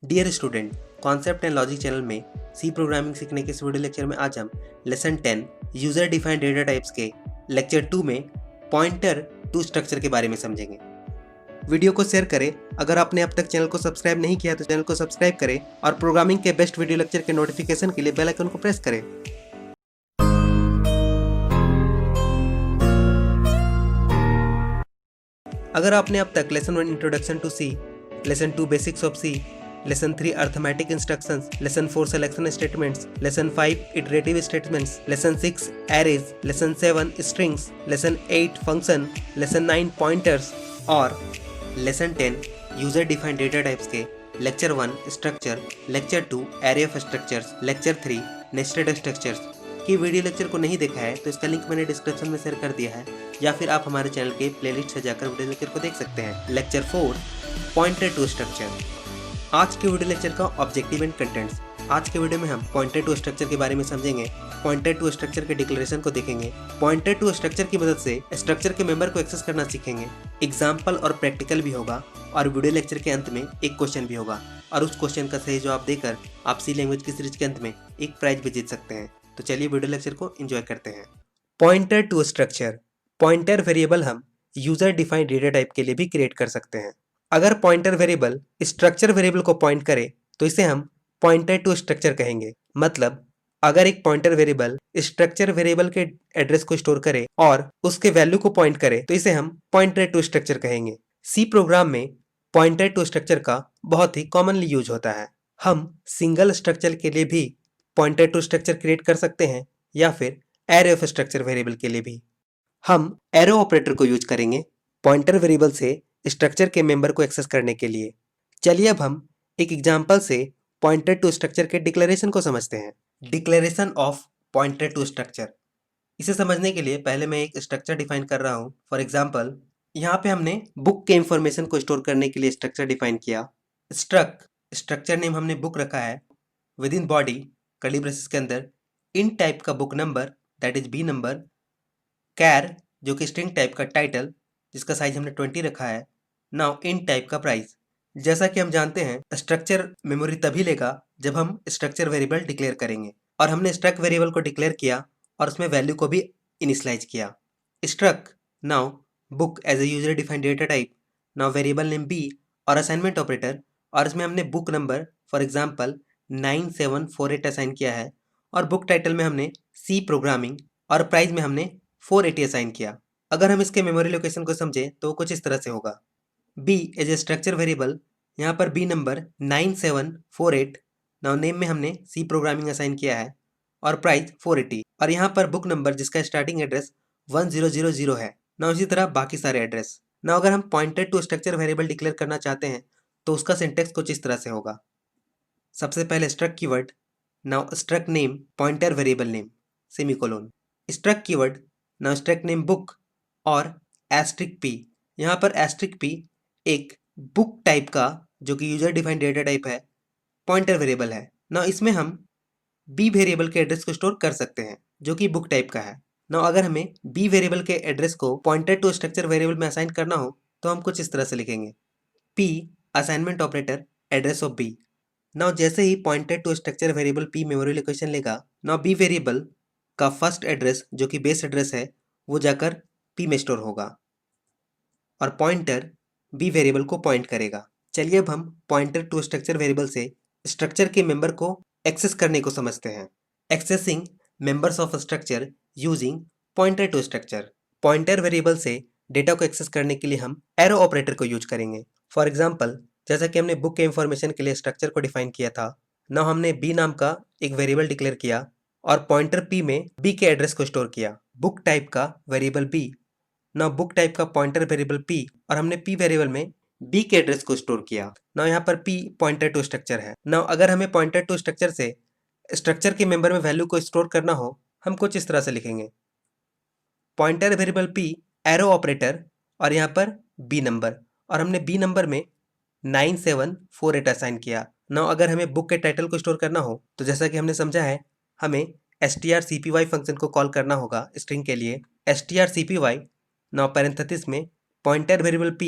Dear student, concept and logic channel में C programming सीखने के इस वीडियो लेक्चर में आज हम lesson 10 user defined data types के लेक्चर 2 में पॉइंटर टू स्ट्रक्चर के बारे में समझेंगे। वीडियो को शेयर करें। अगर आपने अब तक चैनल को सब्सक्राइब नहीं किया तो चैनल को सब्सक्राइब करें और प्रोग्रामिंग के बेस्ट वीडियो लेक्चर के नोटिफिकेशन के लिए बेल आइकन को प्रेस करें। अगर आपने अब तक lesson 1 introduction to C, lesson 2 basics of C, lesson 3 arithmetic instructions, lesson 4 selection statements, lesson 5 iterative statements, lesson 6 arrays, lesson 7 strings, lesson 8 function, lesson 9 pointers और lesson 10 user defined data types के lecture 1 structure, lecture 2 array of structures, lecture 3 nested structures की video lecture को नहीं देखा है तो इसका link मैंने डिस्क्रिप्शन में शेयर कर दिया है, या फिर आप हमारे चैनल के प्लेलिस्ट से जाकर वीडियो लेक्चर को देख सकते हैं। Lecture 4 pointer to structure. आज के वीडियो लेक्चर का ऑब्जेक्टिव एंड कंटेंट्स। आज के वीडियो में हम पॉइंटर टू स्ट्रक्चर के बारे में समझेंगे, पॉइंटर टू स्ट्रक्चर के डिक्लेरेशन को देखेंगे, पॉइंटर टू स्ट्रक्चर की मदद से स्ट्रक्चर के मेंबर को एक्सेस करना सीखेंगे, एग्जाम्पल और प्रैक्टिकल भी होगा और वीडियो लेक्चर के अंत में एक क्वेश्चन भी होगा और उस क्वेश्चन का सही जवाब देकर आप सी लैंग्वेज की सीरीज के अंत में एक प्राइज भी जीत सकते हैं। तो चलिए वीडियो लेक्चर को एंजॉय करते हैं। Pointer to structure. Pointer variable हम यूजर डिफाइंड डेटा टाइप के लिए भी क्रिएट कर सकते हैं। अगर पॉइंटर वेरिएबल स्ट्रक्चर वेरिएबल को पॉइंट करे तो इसे हम पॉइंटर टू स्ट्रक्चर कहेंगे। मतलब अगर एक पॉइंटर वेरिएबल स्ट्रक्चर वेरिएबल के एड्रेस को स्टोर करे और उसके वैल्यू को पॉइंट करे तो इसे हम पॉइंटर टू स्ट्रक्चर कहेंगे। सी प्रोग्राम में पॉइंटर टू स्ट्रक्चर का बहुत ही कॉमनली यूज होता है। हम सिंगल स्ट्रक्चर के लिए भी पॉइंटर टू स्ट्रक्चर क्रिएट कर सकते हैं या फिर एरे ऑफ स्ट्रक्चर वेरिएबल के लिए भी। हम एरो ऑपरेटर को यूज करेंगे पॉइंटर वेरिएबल से स्ट्रक्चर के मेंबर को एक्सेस करने के लिए। चलिए अब हम एक एग्जांपल से पॉइंटर टू स्ट्रक्चर के डिक्लेरेशन को समझते हैं। Declaration of pointer to structure. इसे समझने के लिए पहले मैं एक स्ट्रक्चर डिफाइन कर रहा हूँ। फॉर एग्जाम्पल यहाँ पे हमने बुक के इंफॉर्मेशन को स्टोर करने के लिए स्ट्रक्चर डिफाइन किया। स्ट्रक्चर नेम हमने बुक रखा है। Within body curly braces के अंदर इन टाइप का book number that is b number, char जो कि स्ट्रिंग टाइप का टाइटल जिसका साइज हमने 20 रखा है, नाउ इन टाइप का प्राइस। जैसा कि हम जानते हैं स्ट्रक्चर मेमोरी तभी लेगा जब हम स्ट्रक्चर वेरिएबल डिक्लेयर करेंगे और हमने स्ट्रक्ट वेरिएबल को डिक्लेयर किया और उसमें वैल्यू को भी इनिशियलाइज किया। Struct now book as a user defined data type, now variable name B और असाइनमेंट ऑपरेटर, और इसमें हमने book number for example 9748 assign किया है और बुक टाइटल में हमने सी प्रोग्रामिंग और प्राइस में हमने 480 असाइन किया। अगर हम इसके मेमोरी लोकेशन को समझें तो वो कुछ इस तरह से होगा। B as a structure variable, यहाँ पर बी नंबर 9748, नाउ नेम में हमने सी प्रोग्रामिंग असाइन किया है और प्राइस 480, और यहाँ पर बुक नंबर जिसका स्टार्टिंग एड्रेस 1000 है। ना इसी तरह बाकी सारे एड्रेस। ना अगर हम pointer to structure variable declare करना चाहते हैं तो उसका सिंटेक्स कुछ इस तरह से होगा। सबसे पहले struct keyword, now struct name pointer variable name semicolon, struct keyword, now struct name book और एस्ट्रिक पी। यहाँ पर एस्ट्रिक पी एक बुक टाइप का जो कि यूजर डिफाइंड डेटा टाइप है पॉइंटर वेरिएबल है। ना इसमें हम बी वेरिएबल के एड्रेस को स्टोर कर सकते हैं जो कि बुक टाइप का है। ना अगर हमें बी वेरिएबल के एड्रेस को पॉइंटर टू स्ट्रक्चर वेरिएबल में असाइन करना हो तो हम कुछ इस तरह से लिखेंगे, P assignment operator address of B. Now जैसे ही pointer to structure variable P memory location लेगा, नाउ बी वेरिएबल का फर्स्ट एड्रेस जो कि बेस एड्रेस है वो जाकर पी में स्टोर होगा और पॉइंटर बी वेरिएबल को पॉइंट करेगा। चलिए अब हम पॉइंटर टू स्ट्रक्चर वेरिएबल से स्ट्रक्चर के मेंबर को एक्सेस करने को समझते हैं। Accessing members of structure using pointer to structure. Pointer variable से डेटा को एक्सेस करने के लिए हम एरो ऑपरेटर को यूज करेंगे। फॉर एग्जाम्पल जैसा कि हमने बुक के इंफॉर्मेशन के लिए स्ट्रक्चर को डिफाइन किया था, ना हमने बी नाम का एक वेरिएबल डिक्लेयर किया और पॉइंटर पी में बी के एड्रेस को स्टोर किया। बुक टाइप का वेरिएबल बी, ना बुक टाइप का पॉइंटर वेरिएबल पी और हमने पी वेरिएबल में बी के एड्रेस को स्टोर किया। ना यहाँ पर पी पॉइंटर टू स्ट्रक्चर है। ना अगर हमें पॉइंटर टू स्ट्रक्चर से स्ट्रक्चर के मेंबर में वैल्यू को स्टोर करना हो हम कुछ इस तरह से लिखेंगे, pointer variable P arrow operator और यहाँ पर बी नंबर, और हमने बी नंबर में 9748 असाइन किया। ना अगर हमें बुक के टाइटल को स्टोर करना हो तो जैसा कि हमने समझा है हमें strcpy फंक्शन को कॉल करना होगा स्ट्रिंग के लिए। strcpy नाउ पैरेंथेसिस में pointer variable P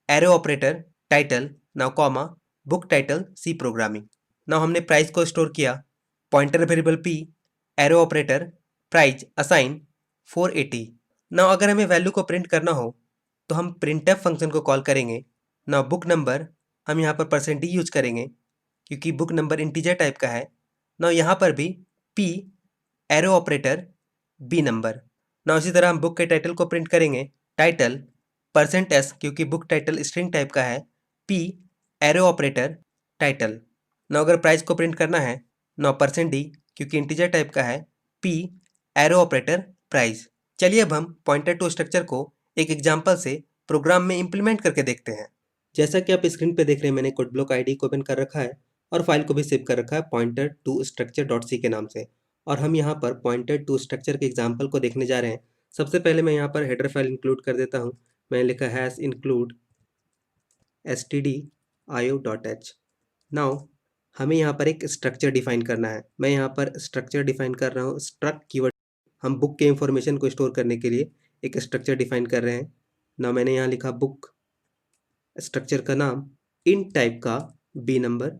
arrow operator title now comma book title C programming. Now हमने प्राइस को स्टोर किया, pointer variable p, arrow operator, price assign 480। Now अगर हमें वैल्यू को प्रिंट करना हो तो हम printf फंक्शन को कॉल करेंगे। नाउ बुक नंबर हम यहाँ पर %d यूज करेंगे क्योंकि बुक नंबर इंटीजर टाइप का है। नाउ यहाँ पर भी p, arrow operator, b number. Now इसी तरह हम बुक के टाइटल को प्रिंट करेंगे, टाइटल %s क्योंकि बुक टाइटल स्ट्रिंग टाइप का है, p, arrow operator, title. Now अगर प्राइस को प्रिंट करना है, नाउ %d क्योंकि इंटीजर टाइप का है, p, एरो ऑपरेटर, प्राइस। चलिए अब हम पॉइंटर टू स्ट्रक्चर को एक एग्जांपल से प्रोग्राम में इंप्लीमेंट करके देखते हैं। जैसा कि आप स्क्रीन पे देख रहे हैं, मैंने कोड ब्लॉक आईडी को ओपन कर रखा है और फाइल को भी सेव कर रखा है pointer to structure dot C के नाम से। और हम यहाँ पर पॉइंटर टू स्ट्रक्चर के एग्जाम्पल को देखने जा रहे हैं। सबसे पहले मैं यहाँ पर हेडर फाइल इंक्लूड कर देता हूँ। मैंने लिखा हैश इंक्लूड stdio.h। नाउ हमें यहाँ पर एक स्ट्रक्चर डिफाइन करना है। मैं यहाँ पर स्ट्रक्चर डिफाइन कर रहा हूँ स्ट्रक्ट कीवर्ड। हम बुक के इंफॉर्मेशन को स्टोर करने के लिए एक स्ट्रक्चर डिफाइन कर रहे हैं। नाउ मैंने यहाँ लिखा बुक, स्ट्रक्चर का नाम int टाइप का b number,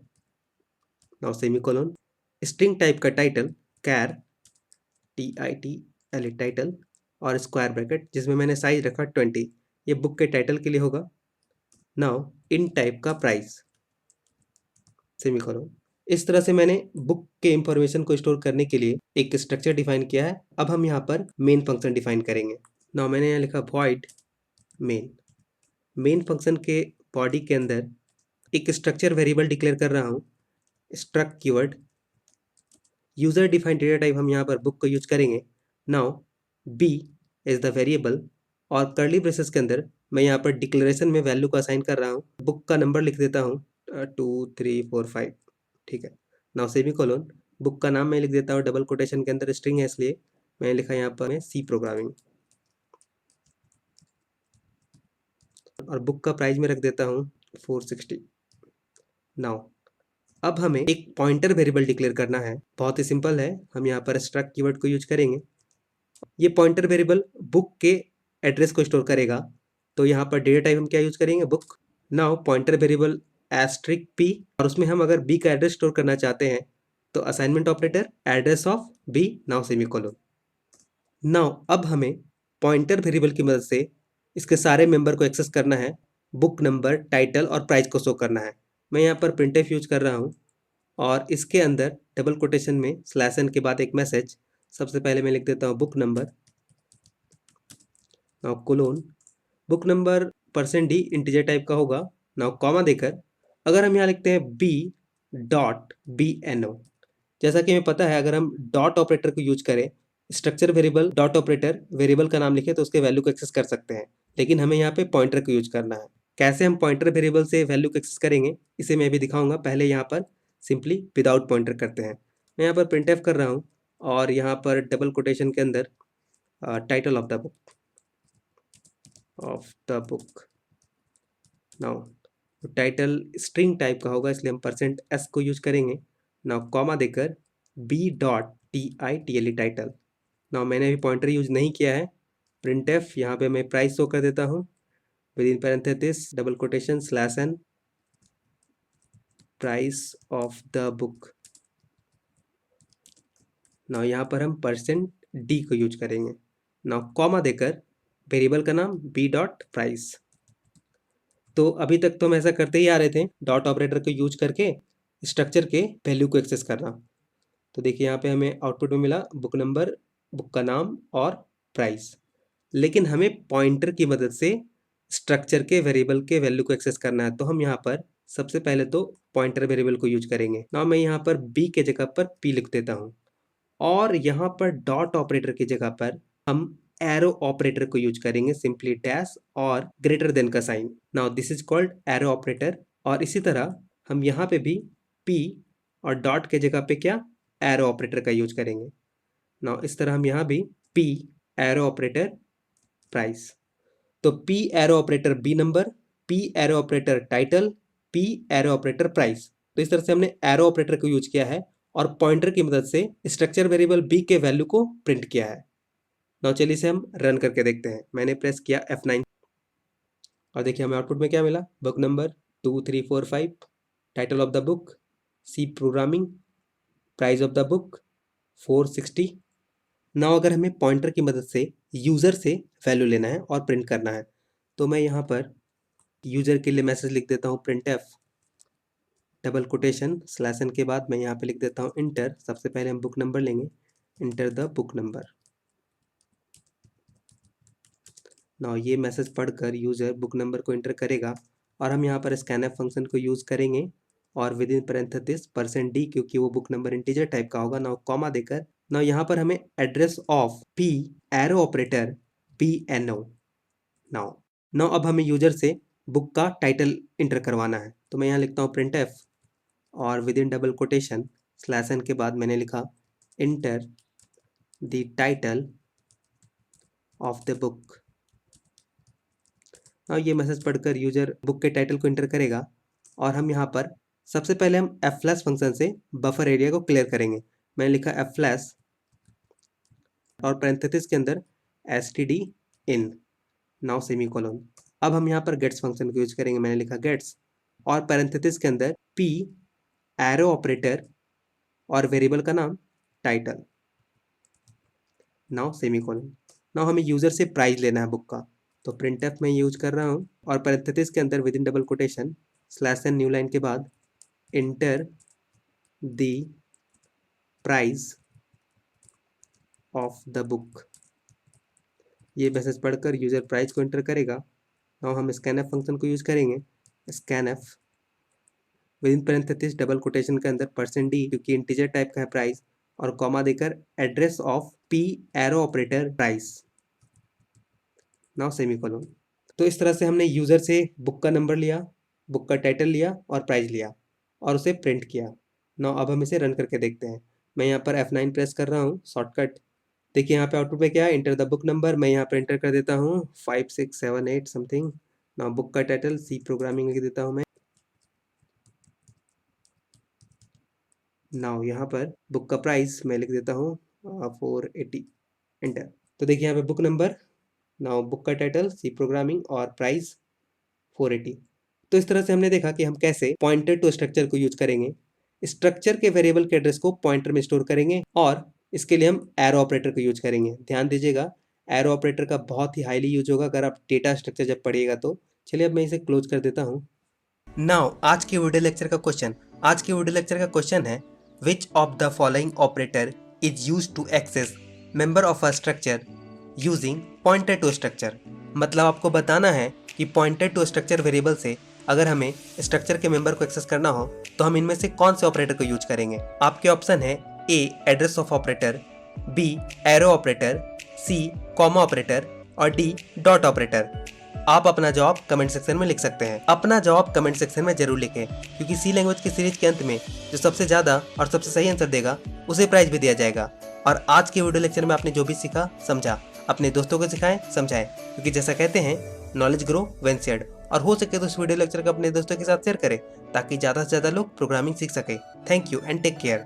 now semicolon, string type का टाइटल कैर TITL टाइटल और स्क्वायर ब्रैकेट जिसमें मैंने साइज रखा 20। ये बुक के टाइटल के लिए होगा। नाउ int टाइप का प्राइस सेमीकोलन। इस तरह से मैंने बुक के इंफॉर्मेशन को स्टोर करने के लिए एक स्ट्रक्चर डिफाइन किया है। अब हम यहाँ पर मेन फंक्शन डिफाइन करेंगे। नाउ मैंने यहाँ लिखा वॉइड मेन। मेन फंक्शन के बॉडी के अंदर एक स्ट्रक्चर वेरिएबल डिक्लेयर कर रहा हूँ struct keyword. User defined data type हम यहाँ पर बुक को यूज करेंगे। Now b is the variable और कर्ली ब्रेसेस के अंदर मैं यहाँ पर डिक्लेरेशन में वैल्यू को असाइन कर रहा हूँ। बुक का नंबर लिख देता हूँ 2 3 4 5, ठीक है। नाउ सेमीकोलन, बुक का नाम मैं लिख देता हूँ डबल कोटेशन के अंदर, स्ट्रिंग है इसलिए मैंने लिखा यहाँ पर सी प्रोग्रामिंग। और बुक का प्राइस में रख देता हूँ 460। नाउ अब हमें एक पॉइंटर वेरिएबल डिक्लेयर करना है। बहुत ही सिंपल है, हम यहाँ पर स्ट्रक्ट कीवर्ड को यूज करेंगे। ये पॉइंटर वेरिएबल बुक के एड्रेस को स्टोर करेगा। तो यहाँ पर डेटा टाइप हम क्या यूज करेंगे, book. Now pointer variable asterisk p और उसमें हम अगर b का एड्रेस स्टोर करना चाहते हैं तो assignment operator address of b, now semicolon. Now अब हमें पॉइंटर वेरिएबल की मदद से इसके सारे मेंबर को एक्सेस करना है। बुक नंबर, टाइटल और प्राइस को शो करना है। मैं यहाँ पर printf यूज कर रहा हूँ और इसके अंदर डबल कोटेशन में /n के बाद एक मैसेज। सबसे पहले मैं लिख देता हूँ book number, now colon, book number %d integer type का होगा। नाउ कॉमा देकर अगर हम यहाँ लिखते हैं b.bno, जैसा कि हमें पता है अगर हम डॉट ऑपरेटर को यूज करें, structure variable dot operator variable का नाम लिखे तो उसके वैल्यू को एक्सेस कर सकते हैं। लेकिन हमें यहाँ पे पॉइंटर को यूज करना है। कैसे हम पॉइंटर वेरिएबल से वैल्यू को एक्सेस करेंगे इसे मैं भी दिखाऊंगा। पहले यहाँ पर सिंपली विदाउट पॉइंटर करते हैं। मैं यहाँ पर प्रिंटफ कर रहा हूँ और यहाँ पर डबल कोटेशन के अंदर title of the book. Now title string type का होगा इसलिए हम %s को यूज करेंगे। नाउ कॉमा देकर b.title टाइटल। नाउ मैंने अभी पॉइंटर यूज नहीं किया है। printf यहाँ पे मैं प्राइस शो कर देता हूँ with in parenthesis double quotation /n price of the book. Now यहाँ पर हम %d को यूज करेंगे। नाउ कॉमा देकर वेरिएबल का नाम b.price। तो अभी तक तो हम ऐसा करते ही आ रहे थे, डॉट ऑपरेटर को यूज करके स्ट्रक्चर के वैल्यू को एक्सेस करना। तो देखिए यहाँ पे हमें आउटपुट में मिला बुक नंबर, बुक का नाम और प्राइस। लेकिन हमें पॉइंटर की मदद से स्ट्रक्चर के वेरिएबल के वैल्यू को एक्सेस करना है। तो हम यहाँ पर सबसे पहले तो पॉइंटर वेरिएबल को यूज करेंगे। नाउ मैं यहाँ पर b के जगह पर p लिख देता हूँ और यहाँ पर डॉट ऑपरेटर की जगह पर हम एरो ऑपरेटर को यूज करेंगे, सिंपली डैश और ग्रेटर देन का sign. Now this is called arrow operator. और इसी तरह हम यहाँ पे भी p और डॉट के जगह पे क्या, एरो ऑपरेटर का यूज करेंगे। नाउ इस तरह हम यहाँ भी p एरो ऑपरेटर प्राइस। तो p arrow operator b number, p arrow operator title, p arrow operator price. तो इस तरह से हमने एरो ऑपरेटर को यूज किया है और पॉइंटर की मदद से स्ट्रक्चर वेरिएबल b के वैल्यू को प्रिंट किया है। नाउ चलिए इसे हम रन करके देखते हैं। मैंने प्रेस किया F9 और देखिए हमें आउटपुट में क्या मिला, book number 2 3 4 5। Title of the book, C programming, price of the book 460। Now अगर हमें पॉइंटर की मदद से यूज़र से वैल्यू लेना है और प्रिंट करना है, तो मैं यहाँ पर यूज़र के लिए मैसेज लिख देता हूँ printf double quotation slash N के बाद मैं यहाँ पे लिख देता हूँ इंटर। सबसे पहले हम बुक नंबर लेंगे, enter the book number. Now ये मैसेज पढ़कर यूज़र बुक नंबर को इंटर करेगा और हम यहाँ पर स्कैनफ फंक्शन को यूज़ करेंगे और विद इन पैरेंथेसिस %d, क्योंकि वो बुक नंबर इंटीजर टाइप का होगा। नाउ कॉमा देकर नाउ यहाँ पर हमें address of p arrow operator p no। Now अब हमें यूजर से बुक का टाइटल इंटर करवाना है, तो मैं यहाँ लिखता हूँ printf और within double quotation slash N के बाद मैंने लिखा enter the title of the book. और ये मैसेज पढ़कर यूजर बुक के टाइटल को इंटर करेगा और हम यहाँ पर सबसे पहले हम फ्लैश फंक्शन से बफर एरिया को क्लियर करेंगे। मैंने लिखा फ्लैश और पैरेंथेसिस के अंदर std in, नाउ सेमीकोलन। अब हम यहाँ पर गेट्स फंक्शन को यूज करेंगे। मैंने लिखा गेट्स और पैरेंथेसिस के अंदर p एरो ऑपरेटर और वेरिएबल का नाम टाइटल, नाउ सेमीकोलन। नाउ हमें यूजर से प्राइस लेना है बुक का, तो printf मैं यूज कर रहा हूँ और पैरेंथेसिस के अंदर within double quotation slash N new line के बाद enter the price of the book. ये मैसेज पढ़कर यूजर प्राइस को इंटर करेगा। नाउ हम स्कैनफ फंक्शन को यूज करेंगे, scanf within parenthesis double quotation के अंदर %d, क्योंकि इंटीजर टाइप का है प्राइस, और कॉमा देकर address of p arrow operator price, now semicolon. तो इस तरह से हमने यूजर से बुक का नंबर लिया, बुक का टाइटल लिया और प्राइस लिया और उसे प्रिंट किया। नाउ अब हम इसे रन करके देखते हैं। मैं यहाँ पर F9 प्रेस कर रहा हूँ शॉर्टकट। देखिए यहाँ पे आउटपुट पे क्या है, इंटर द बुक नंबर। मैं यहाँ पर इंटर कर देता हूँ 5678 समथिंग। नाउ बुक का टाइटल सी प्रोग्रामिंग लिख देता हूँ मैं। नाउ यहाँ पर बुक का प्राइस मैं लिख देता हूँ 480, इंटर। तो देखिए यहाँ पे बुक नंबर, नाउ बुक का टाइटल सी प्रोग्रामिंग और प्राइस 480। तो इस तरह से हमने देखा कि हम कैसे पॉइंटर टू स्ट्रक्चर को यूज करेंगे, स्ट्रक्चर के वेरिएबल के एड्रेस को पॉइंटर में स्टोर करेंगे और इसके लिए हम एरो ऑपरेटर को यूज करेंगे। ध्यान दीजिएगा, एरो ऑपरेटर का बहुत ही हाईली यूज होगा अगर आप डेटा स्ट्रक्चर जब पढ़िएगा तो। चलिए अब मैं इसे क्लोज कर देता हूँ। नाउ आज के वीडियो लेक्चर का क्वेश्चन है which of the following operator is use to access member of a structure using pointer to structure. मतलब आपको बताना है कि पॉइंटर टू स्ट्रक्चर वेरिएबल से अगर हमें स्ट्रक्चर के मेंबर को एक्सेस करना हो तो हम इनमें से कौन से ऑपरेटर को यूज करेंगे। आपके ऑप्शन है A address of operator, B arrow operator, C comma operator और डी डॉट ऑपरेटर। आप अपना जवाब कमेंट सेक्शन में लिख सकते हैं। अपना जवाब कमेंट सेक्शन में जरूर लिखें, क्योंकि सी लैंग्वेज की सीरीज के अंत में जो सबसे ज्यादा और सबसे सही आंसर देगा उसे प्राइज भी दिया जाएगा। और आज के वीडियो लेक्चर में आपने जो भी सीखा समझा अपने दोस्तों को सिखाएं, समझाएं, क्योंकि जैसा कहते हैं नॉलेज ग्रो व्हेन शेयर्ड। और हो सके तो इस वीडियो लेक्चर को अपने दोस्तों के साथ शेयर करें ताकि ज़्यादा से ज़्यादा लोग प्रोग्रामिंग सीख सके। Thank you and take care.